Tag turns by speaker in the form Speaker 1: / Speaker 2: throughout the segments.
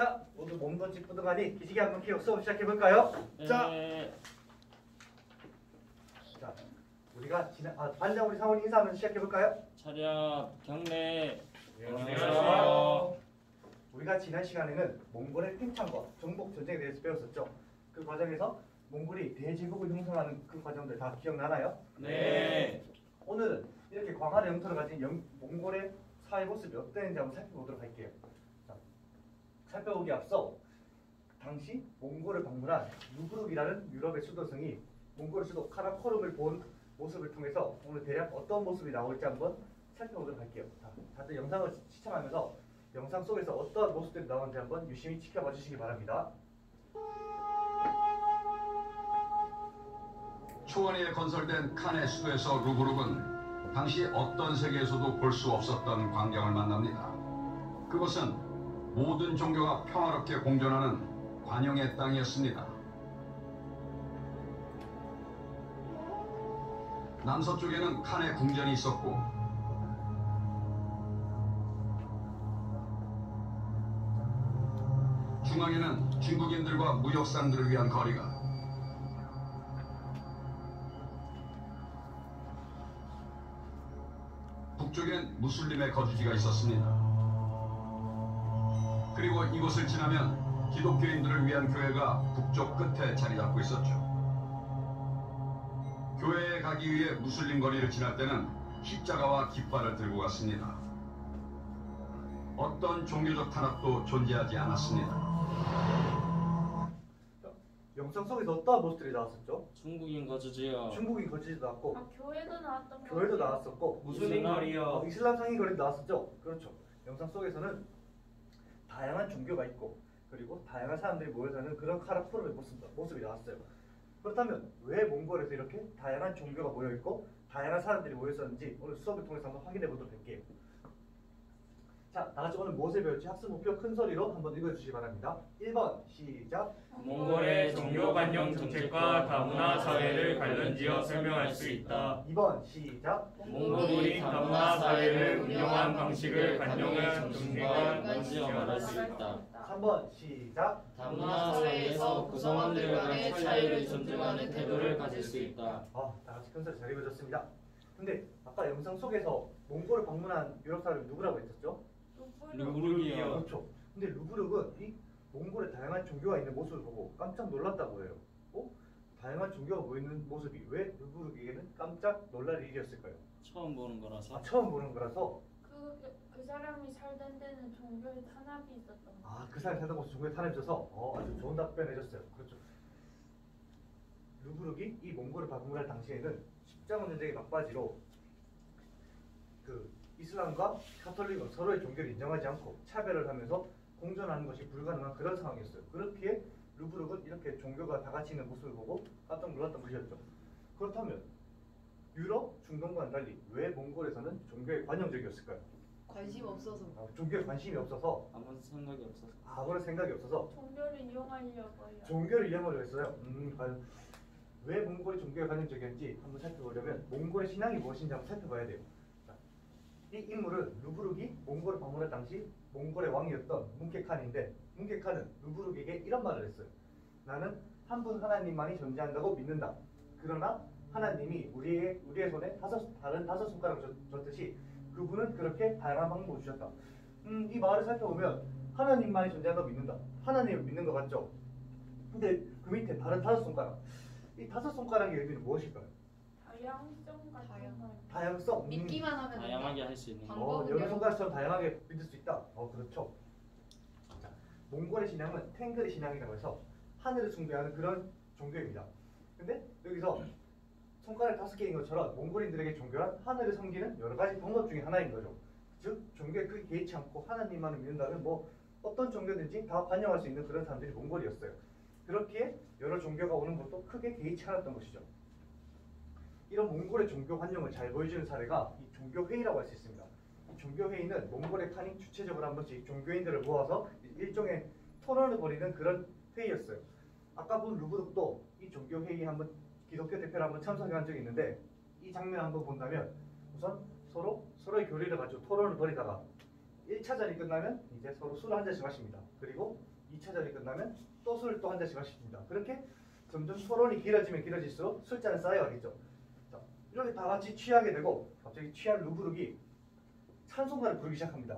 Speaker 1: 자, 모두 몸도 찌뿌둥하니 기지개 한번 켜고 수업 시작해볼까요? 자, 우리가 반장 우리 사원이 인사하면서 시작해볼까요?
Speaker 2: 차렷 경례.
Speaker 1: 안녕하세요. 우리가 지난 시간에는 몽골의 팽창과 정복 전쟁에 대해서 배웠었죠. 그 과정에서 몽골이 대제국을 형성하는 그 과정들 다 기억나나요?
Speaker 2: 네.
Speaker 1: 오늘은 이렇게 광활한 영토를 가진 몽골의 사회 모습이 어땠는지 한번 살펴보도록 할게요. 자, 살펴보기 앞서 당시 몽골을 방문한 누브룩이라는 유럽의 수도승이 몽골의 수도 카라코름을 본 모습을 통해서 오늘 대략 어떤 모습이 나올지 한번 살펴보도록 할게요. 자, 다들 영상을 시청하면서 영상 속에서 어떤 모습들이 나오는지 한번 유심히 지켜봐 주시기 바랍니다.
Speaker 3: 초원에 건설된 칸의 수도에서 루브룩은 당시 어떤 세계에서도 볼 수 없었던 광경을 만납니다. 그것은 모든 종교가 평화롭게 공존하는 관용의 땅이었습니다. 남서쪽에는 칸의 궁전이 있었고 중앙에는 중국인들과 무역상들을 위한 거리가, 북쪽엔 무슬림의 거주지가 있었습니다. 그리고 이곳을 지나면 기독교인들을 위한 교회가 북쪽 끝에 자리 잡고 있었죠. 교회에 가기 위해 무슬림 거리를 지날 때는 십자가와 깃발을 들고 갔습니다. 어떤 종교적 탄압도 존재하지 않았습니다.
Speaker 1: 영상 속에서 어떠한 모습들이 나왔었죠?
Speaker 2: 중국인 거주지요.
Speaker 1: 중국인 거주지도 나왔고
Speaker 4: 교회도 나왔던 거.
Speaker 1: 교회도 나왔었고
Speaker 2: 무슬림 거리요.
Speaker 1: 이슬람 상인 거리도 나왔었죠. 그렇죠. 영상 속에서는 다양한 종교가 있고 그리고 다양한 사람들이 모여 사는 그런 카라코름의 모습이 나왔어요. 그렇다면 왜 몽골에서 이렇게 다양한 종교가 모여 있고 다양한 사람들이 모여 있었는지 오늘 수업을 통해서 한번 확인해 보도록 할게요. 자, 다같이 오늘 무엇을 배울지 학습 목표 큰 소리로 한번 읽어주시기 바랍니다. 1번 시작.
Speaker 5: 몽골의 종교관용 정책과 다문화 사회를 관련지어 설명할 수 있다.
Speaker 1: 2번 시작.
Speaker 5: 몽골이 다문화 사회를 운영한 방식을 관용의 정신과
Speaker 2: 관련지어 말할 수 있다.
Speaker 1: 3번 시작.
Speaker 2: 다문화 사회에서 구성원들 간의 차이를 존중하는 태도를 가질 수 있다.
Speaker 1: 다같이 큰 소리 잘 읽어줬습니다. 근데 아까 영상 속에서 몽골을 방문한 유럽 사람이 누구라고 했었죠?
Speaker 2: 루브룩이요.
Speaker 1: 그렇죠. 근데 루브룩은 이 몽골의 다양한 종교가 있는 모습을 보고 깜짝 놀랐다고 해요. 다양한 종교가 보이는 모습이 왜 루브룩에게는 깜짝 놀랄 일이었을까요?
Speaker 2: 처음 보는 거라서.
Speaker 1: 처음 보는 거라서.
Speaker 4: 그 사람이 살던 데는 종교의 탄압이 있었던 거.
Speaker 1: 그 사람이 살던 곳에 종교의 탄압이 있어서 아주 좋은 답변 해줬어요. 그렇죠. 루브룩이 이 몽골을 방문할 당시에는 십자군 전쟁의 막바지로 이슬람과 카톨릭은 서로의 종교를 인정하지 않고 차별을 하면서 공존하는 것이 불가능한 그런 상황이었어요. 그렇기에 루브룩은 이렇게 종교가 다 같이 있는 모습을 보고 깜짝 놀랐던 것이었죠. 그렇다면 유럽, 중동과는 달리 왜 몽골에서는 종교에 관용적이었을까요?
Speaker 6: 관심 없어서.
Speaker 1: 종교에 관심이 없어서.
Speaker 2: 아무런 생각이 없어서.
Speaker 1: 아무런 생각이 없어서.
Speaker 4: 종교를 이용하려고요.
Speaker 1: 종교를 이용하려고 했어요. 과연 왜 몽골이 종교에 관용적이었는지 한번 살펴보려면 몽골의 신앙이 무엇인지 한번 살펴봐야 돼요. 이 인물은 루브룩이 몽골을 방문할 당시 몽골의 왕이었던 뭉케칸인데, 뭉케칸은 루브룩에게 이런 말을 했어요. 나는 한 분 하나님만이 존재한다고 믿는다. 그러나 하나님이 우리의 손에 다른 다섯 손가락을 줬듯이 그분은 그렇게 다양한 방법을 주셨다. 이 말을 살펴보면 하나님만이 존재한다고 믿는다. 하나님을 믿는 것 같죠? 근데 그 밑에 다른 다섯 손가락. 이 다섯 손가락의 의미는 무엇일까요?
Speaker 4: 다양성 같은 거.
Speaker 1: 다양성.
Speaker 6: 믿기만 하면
Speaker 2: 다양하게 할 수 있는 거.
Speaker 6: 방법은
Speaker 1: 여러 손가락처럼 다양하게 믿을 수 있다. 그렇죠. 자, 몽골의 신앙은 탱그리 신앙이라고 해서 하늘을 숭배하는 그런 종교입니다. 근데 여기서 손가락 5개인 것처럼 몽골인들에게 종교란 하늘을 섬기는 여러 가지 방법 중에 하나인 거죠. 즉 종교에 크게 개의치 않고 하나님만을 믿는다면 어떤 종교든지 다 반영할 수 있는 그런 사람들이 몽골이었어요. 그렇기에 여러 종교가 오는 것도 크게 개의치 않았던 것이죠. 이런 몽골의 종교 관용을 잘 보여주는 사례가 이 종교회의라고 할 수 있습니다. 이 종교회의는 몽골의 칸이 주체적으로 한 번씩 종교인들을 모아서 일종의 토론을 벌이는 그런 회의였어요. 아까 본 루브룩도 이 종교회의에 한번 기독교 대표를 한번 참석한 적이 있는데 이 장면 한번 본다면 우선 서로의 교리를 가지고 토론을 벌이다가 1차전이 끝나면 이제 서로 술을 한 잔씩 마십니다. 그리고 2차전이 끝나면 또 술을 또 한 잔씩 마십니다. 그렇게 점점 토론이 길어지면 길어질수록 술잔은 쌓여가겠죠. 자, 이렇게 다 같이 취하게 되고 갑자기 취한 루브룩이 찬송가를 부르기 시작합니다.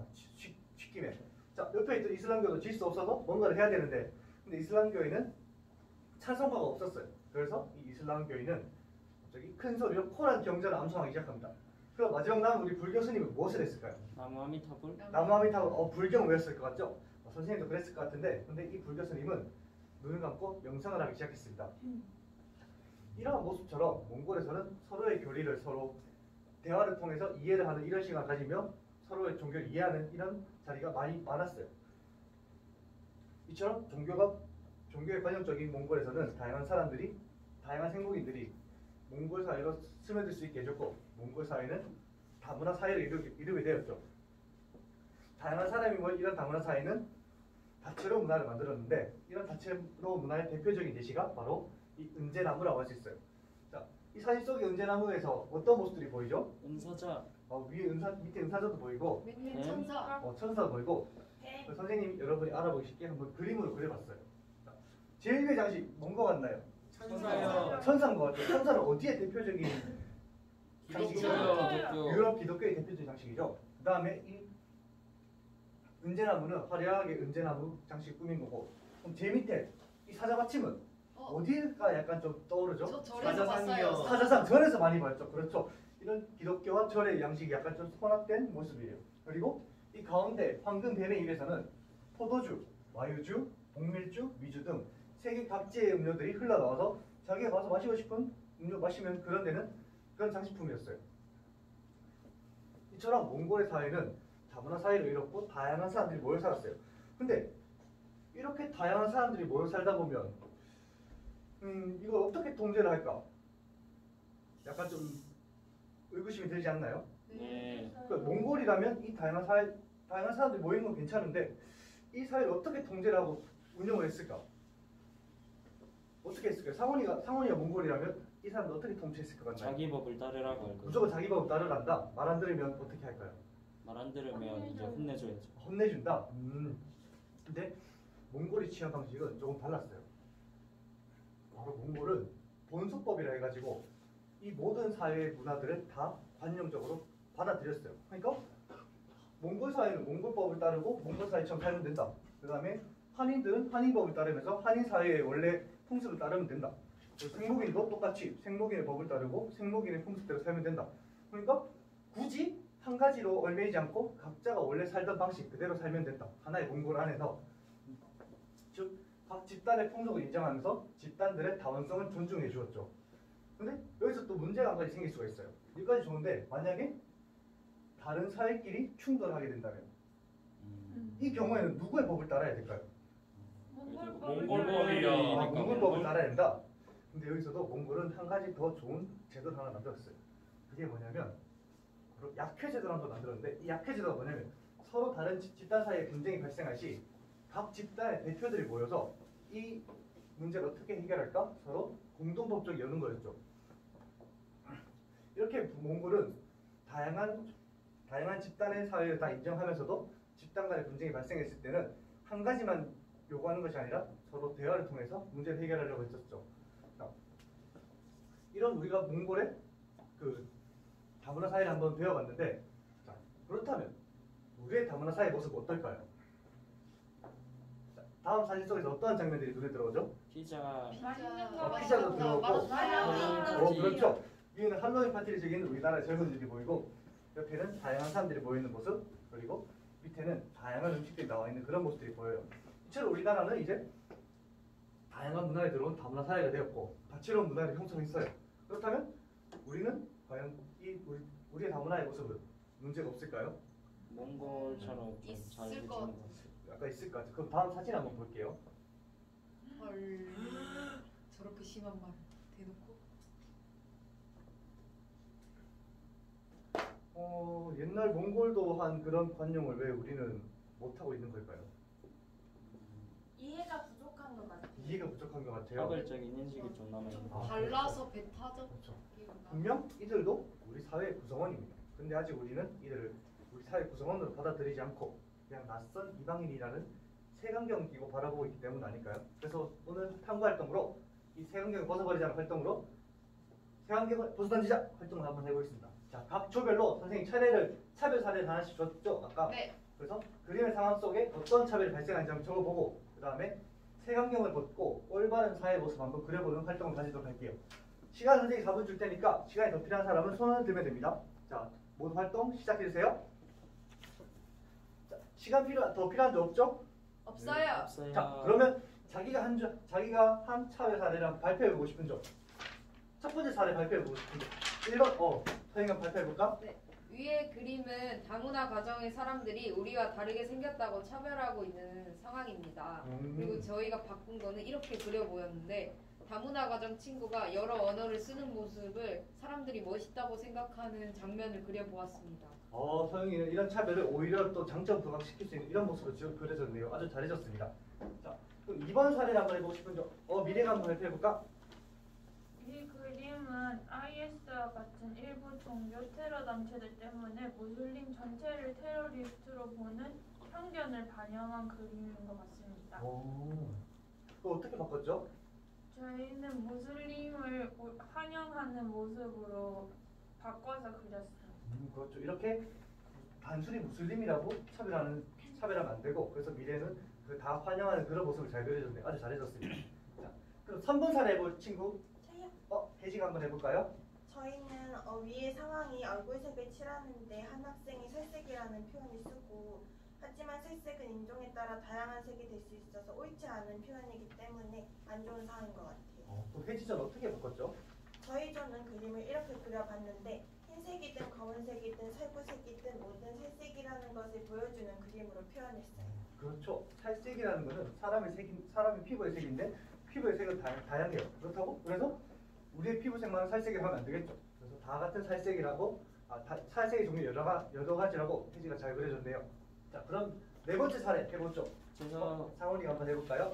Speaker 1: 취김에. 자, 옆에 있던 이슬람교도 질 수 없어서 뭔가를 해야 되는데 근데 이슬람교에는 찬송가가 없었어요. 그래서 이 이슬람교인은 갑자기 큰 소리로 코란 경전을 암송하기 시작합니다. 그럼 마지막 남은 우리 불교 스님은 무엇을 했을까요?
Speaker 2: 나무아미타불?
Speaker 1: 나무아미타불 불경을 외웠을 것 같죠? 선생님도 그랬을 것 같은데 근데 이 불교 스님은 눈을 감고 명상을 하기 시작했습니다. 이러한 모습처럼 몽골에서는 서로의 교리를 서로 대화를 통해서 이해를 하는 이런 시간을 가지며 서로의 종교를 이해하는 이런 자리가 많았어요. 이처럼 종교의 관념적인 몽골에서는 다양한 생목인들이 몽골 사회로 스며들 수 있게 해줬고 몽골 사회는 다문화 사회를 이루게 되었죠. 다양한 사람이 모인 이런 다문화 사회는 다채로운 문화를 만들었는데 이런 다채로운 문화의 대표적인 예시가 바로 이 은제나무라고 할 수 있어요. 자, 이 사진 속의 은제나무에서 어떤 모습들이 보이죠?
Speaker 2: 은사자.
Speaker 1: 밑에 은사자도 보이고
Speaker 4: 천사.
Speaker 1: 천사도 보이고 선생님 여러분이 알아보기 쉽게 한번 그림으로 그려봤어요. 자, 제일 위의 장식 뭔가 같나요?
Speaker 5: 천사요.
Speaker 1: 천사인 것 같아요. 천사는 어디의 대표적인 장식이죠?
Speaker 5: 기독교.
Speaker 1: 유럽 기독교의 대표적인 장식이죠. 그 다음에 이 은제나무는 화려하게 은제나무 장식 꾸민 거고 그럼 제 밑에 이 사자받침은 어디가 약간 좀 떠오르죠?
Speaker 6: 저 절에서 봤어요.
Speaker 1: 사자상 절에서 많이 봤죠. 그렇죠. 이런 기독교와 절의 양식이 약간 좀 혼합된 모습이에요. 그리고 이 가운데 황금뱀의 입에서는 포도주, 와유주, 복밀주, 미주 등 세계 각지의 음료들이 흘러나와서 자기가 가서 마시고 싶은 음료 마시면 그런 데는 그런 장식품이었어요. 이처럼 몽골의 사회는 다문화 사회를 이뤘고 다양한 사람들이 모여 살았어요. 근데 이렇게 다양한 사람들이 모여 살다 보면 이걸 어떻게 통제를 할까? 약간 좀 의구심이 들지 않나요?
Speaker 2: 네.
Speaker 1: 그러니까 몽골이라면 이 다양한 사람들이 모이는 건 괜찮은데 이 사회를 어떻게 통제를 하고 운영을 했을까? 어떻게 했을까요? 상원이가 몽골이라면 이 사람들 어떻게 통치했을 것 같나요?
Speaker 2: 자기 법을 따르라고 할 거예요.
Speaker 1: 무조건 자기 법을 따르란다. 말 안 들으면 어떻게 할까요?
Speaker 2: 말 안 들으면 이제 혼내줘야죠.
Speaker 1: 혼내준다. 근데 몽골이 취한 방식은 조금 달랐어요. 바로 몽골은 본소법이라 해가지고 이 모든 사회의 문화들을 다 관념적으로 받아들였어요. 그러니까 몽골 사회는 몽골법을 따르고 몽골 사회처럼 살면 된다. 그 다음에 한인들은 한인법을 따르면서 한인 사회의 원래 풍습을 따르면 된다. 생목인도 똑같이 생목인의 법을 따르고 생목인의 풍습대로 살면 된다. 그러니까 굳이 한 가지로 얽매이지 않고 각자가 원래 살던 방식 그대로 살면 된다. 하나의 몽골 안에서 즉 각 집단의 풍속을 인정하면서 집단들의 다원성을 존중해 주었죠. 근데 여기서 또 문제가 한 가지 생길 수가 있어요. 여기까지 좋은데 만약에 다른 사회끼리 충돌하게 된다면 이 경우에는 누구의 법을 따라야 될까요?
Speaker 5: 몽골법이요.
Speaker 1: 몽골법을 따라야 된다. 근데 여기서도 몽골은 한 가지 더 좋은 제도를 하나 만들었어요. 그게 뭐냐면 바로 약회 제도를 한번 만들었는데 이 약회 제도가 뭐냐면 서로 다른 집단 사이에 분쟁이 발생할 시 각 집단의 대표들이 모여서 이 문제를 어떻게 해결할까 서로 공동법적이 여는 거였죠. 이렇게 몽골은 다양한 집단의 사회를 다 인정하면서도 집단 간의 분쟁이 발생했을 때는 한 가지만 요구하는 것이 아니라 서로 대화를 통해서 문제를 해결하려고 했었죠. 자, 이런 우리가 몽골의 그 다문화 사회를 한번 배워봤는데 자, 그렇다면 우리의 다문화 사회 모습은 어떨까요? 자, 다음 사진 속에서 어떠한 장면들이 눈에 들어오죠?
Speaker 2: 피자.
Speaker 1: 피자도 들어오고
Speaker 2: 할로윈
Speaker 1: 그렇죠. 위에는 할로윈 파티를 즐기는 우리나라의 젊은이들이 보이고 옆에는 다양한 사람들이 모이는 모습 그리고 밑에는 다양한 음식들이 나와 있는 그런 모습들이 보여요. 이처럼 우리나라는 이제 다양한 문화에 들어온 다문화 사회가 되었고 다채로운 문화를 형성했어요. 그렇다면 우리는 과연 우리의 다문화의 모습은 문제가 없을까요?
Speaker 2: 몽골처럼 좀 잘
Speaker 6: 있을
Speaker 2: 해주는
Speaker 6: 것
Speaker 2: 것 같아요.
Speaker 1: 약간 있을 것 같아요. 그럼 다음 사진 한번 볼게요.
Speaker 6: 헐. 저렇게 심한 말 대놓고?
Speaker 1: 옛날 몽골도 한 그런 관념을 왜 우리는 못하고 있는 걸까요?
Speaker 4: 이해가 부족한 것 같아요.
Speaker 1: 이해가 부족한 것 같아요.
Speaker 2: 차별적인 인식이 좀 남아있는 것
Speaker 1: 아,
Speaker 2: 같아요.
Speaker 6: 달라서 배 타죠.
Speaker 1: 그렇죠. 분명 이들도 우리 사회의 구성원입니다. 근데 아직 우리는 이들을 우리 사회 구성원으로 받아들이지 않고 그냥 낯선 이방인이라는 색안경 끼고 바라보고 있기 때문 아닐까요? 그래서 오늘 탐구 활동으로 이 색안경을 벗어버리자는 활동으로 색안경을 벗어던지자 활동을 한번 해보겠습니다. 자, 각 조별로 선생님 차별 사례를 하나씩 줬죠 아까.
Speaker 6: 네.
Speaker 1: 그래서 그림의 상황 속에 어떤 차별이 발생하는지 한번 적어보고 그 다음에 색안경을 벗고 올바른 사회의 모습 한번 그려보는 활동을 가지도록 할게요. 시간 선생님이 4분 줄 테니까 시간이 더 필요한 사람은 손을 들면 됩니다. 자, 모두 활동 시작해주세요. 자, 시간 더 필요한 적 없죠?
Speaker 6: 없어요.
Speaker 2: 없어요.
Speaker 1: 자, 그러면 자기가 한 차별 사례를 한번 발표해보고 싶은 점. 첫 번째 사례 발표해보고 싶은 점. 1번, 선생님 발표해볼까?
Speaker 6: 위의 그림은 다문화 가정의 사람들이 우리와 다르게 생겼다고 차별하고 있는 상황입니다. 그리고 저희가 바꾼 거는 이렇게 그려 보였는데 다문화 가정 친구가 여러 언어를 쓰는 모습을 사람들이 멋있다고 생각하는 장면을 그려 보았습니다.
Speaker 1: 서영이는 이런 차별을 오히려 또 장점 부각시킬 수 있는 이런 모습으로 지금 그려졌네요. 아주 잘해줬습니다. 자, 그럼 2번 사례를 한번 해보고 싶은 점. 미래가 한번 발표해볼까?
Speaker 4: 이 그림은 IS와 같은 일부 종교 테러 단체들 때문에 무슬림 전체를 테러리스트로 보는 편견을 반영한 그림인 것 같습니다.
Speaker 1: 그거 어떻게 바꿨죠?
Speaker 4: 저희는 무슬림을 환영하는 모습으로 바꿔서 그렸어요.
Speaker 1: 그렇죠. 이렇게 단순히 무슬림이라고 차별하면 안 되고 그래서 미래는 그 다 환영하는 그런 모습을 잘 그려줬네요. 아주 잘해줬습니다. 자, 그럼 3번 사례 해볼 친구.
Speaker 7: 저요?
Speaker 1: 혜지가 한번 해볼까요?
Speaker 7: 저희는 위의 상황이 얼굴색을 칠하는데 한 학생이 살색이라는 표현을 쓰고 하지만 살색은 인종에 따라 다양한 색이 될 수 있어서 옳지 않은 표현이기 때문에 안 좋은 상황인 것 같아요.
Speaker 1: 그럼 혜지전 어떻게 바꿨죠?
Speaker 7: 저희 조는 그림을 이렇게 그려봤는데 흰색이든 검은색이든 살구색이든 모든 살색이라는 것을 보여주는 그림으로 표현했어요.
Speaker 1: 그렇죠. 살색이라는 것은 사람의 피부의 색인데 피부의 색은 다양해요. 그래서 우리의 피부색만 살색이라고 하면 안 되겠죠. 그래서 다 같은 살색이라고 살색의 종류 여러 가지라고 혜지가 잘 그려줬네요. 자, 그럼 네 번째 사례 해보죠. 상원이가 한번 해볼까요?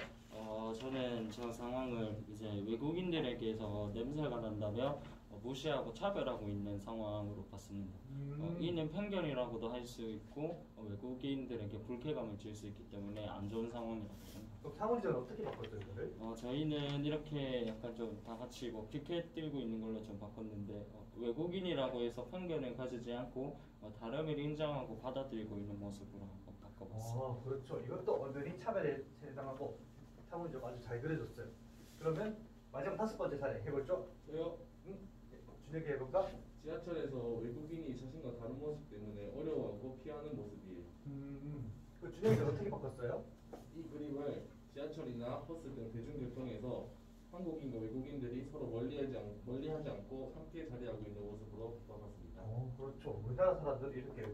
Speaker 2: 저는 저 상황을 이제 외국인들에게서 냄새가 난다며 무시하고 차별하고 있는 상황으로 봤습니다. 이는 편견이라고도 할 수 있고 외국인들에게 불쾌감을 줄 수 있기 때문에 안 좋은 상황이라고 생각합니다.
Speaker 1: 그럼 상원이전 어떻게 바꿨죠 이거를?
Speaker 2: 저희는 이렇게 약간 좀 다 같이 피켓 들고 있는 걸로 좀 바꿨는데 외국인이라고 해서 편견을 가지지 않고 다름을 인정하고 받아들이고 있는 모습으로 한번 바꿔봤습니다.
Speaker 1: 그렇죠. 이것도 언더니 차별에 해당하고 상원이전 아주 잘 그려줬어요. 그러면 마지막 5번째 사례 해볼죠?
Speaker 8: 저요?
Speaker 1: 준혁이 해볼까?
Speaker 8: 지하철에서 외국인이 자신과 다른 모습 때문에 어려워하고 피하는 모습이에요.
Speaker 1: 그 준혁이는 어떻게 바꿨어요?
Speaker 8: 이 그림을 지하철이나 버스 등 대중교통에서 한국인과 외국인들이 서로 멀리하지 않고 함께 자리하고 있는 모습으로 바꿔봤습니다.
Speaker 1: 그렇죠. 우리나라 사람들이 이렇게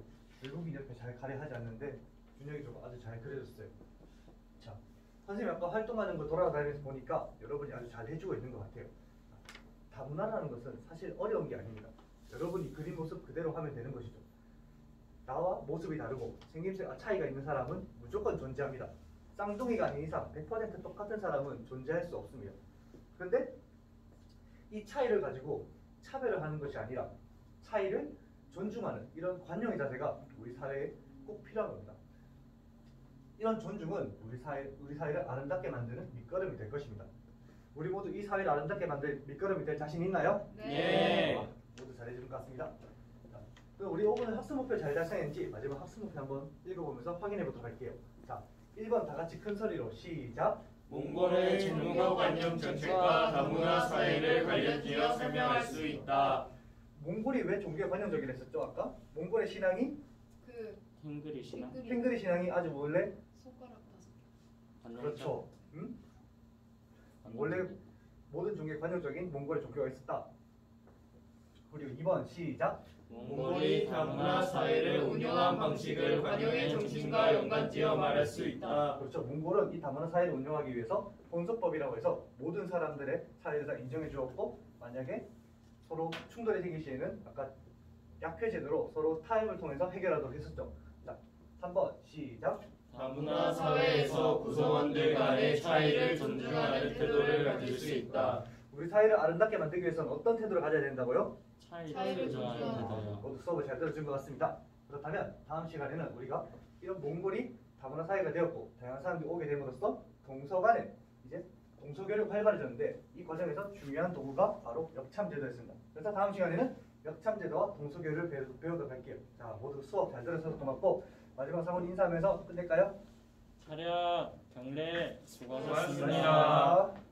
Speaker 1: 외국인 이렇게 잘 가려하지 않는데 준혁이 좀 아주 잘 그려줬어요. 자, 선생님이 아까 활동하는 거 돌아다니면서 보니까 여러분이 아주 잘 해주고 있는 것 같아요. 다문화라는 것은 사실 어려운 게 아닙니다. 여러분이 그린 모습 그대로 하면 되는 것이죠. 나와 모습이 다르고 생김새 차이가 있는 사람은 무조건 존재합니다. 쌍둥이가 아닌 이상 100% 똑같은 사람은 존재할 수 없습니다. 그런데 이 차이를 가지고 차별을 하는 것이 아니라 차이를 존중하는 이런 관용의 자세가 우리 사회에 꼭 필요한 겁니다. 이런 존중은 우리 사회를 아름답게 만드는 밑거름이 될 것입니다. 우리 모두 이 사회를 아름답게 만들 밑거름이 될 자신 있나요?
Speaker 2: 네.
Speaker 1: 모두 잘해주는 것 같습니다. 자, 그럼 우리 5번은 학습 목표 잘 달성했는지 마지막 학습 목표 한번 읽어보면서 확인해 보도록 할게요. 자, 1번 다 같이 큰 소리로 시작.
Speaker 5: 몽골의 종교 관념 정책과 다문화 사회를 관련지어 설명할 수 있다.
Speaker 1: 몽골이 왜 종교 관념적이라 했었죠 아까? 몽골의 신앙이
Speaker 2: 탱그리 신앙?
Speaker 1: 탱그리 신앙이 아주 원래
Speaker 6: 손가락 5개.
Speaker 1: 그렇죠. 원래 모든 종교에 관용적인 몽골의 종교가 있었다. 그리고 2번 시작.
Speaker 5: 몽골이 다문화 사회를 운영한 방식을 관용의 정신과 연관지어 말할 수 있다.
Speaker 1: 그렇죠. 몽골은 이 다문화 사회를 운영하기 위해서 본소법이라고 해서 모든 사람들의 사회를 다 인정해 주었고 만약에 서로 충돌이 생길 시에는 아까 약회 제도로 서로 타협을 통해서 해결하도록 했었죠. 자, 3번 시작.
Speaker 5: 다문화 사회에서 구성원들 간의 차이를 존중하는 태도를 가질 수 있다.
Speaker 1: 우리 사회를 아름답게 만들기 위해서는 어떤 태도를 가져야 된다고요?
Speaker 2: 차이를 존중하는 태도요.
Speaker 1: 모두 수업을 잘 들어준 것 같습니다. 그렇다면 다음 시간에는 우리가 이런 몽골이 다문화 사회가 되었고 다양한 사람들이 오게 됨으로써 동서 간에 이제 동서교류가 활발해졌는데 이 과정에서 중요한 도구가 바로 역참제도였습니다. 그래서 다음 시간에는 역참제도와 동서교류를 배우도록 할게요. 자, 모두 수업 잘 들어주셔서 고맙고 마지막 사원 인사하면서 끝낼까요?
Speaker 2: 차렷 경례 수고하셨습니다.
Speaker 5: 수고하셨습니다.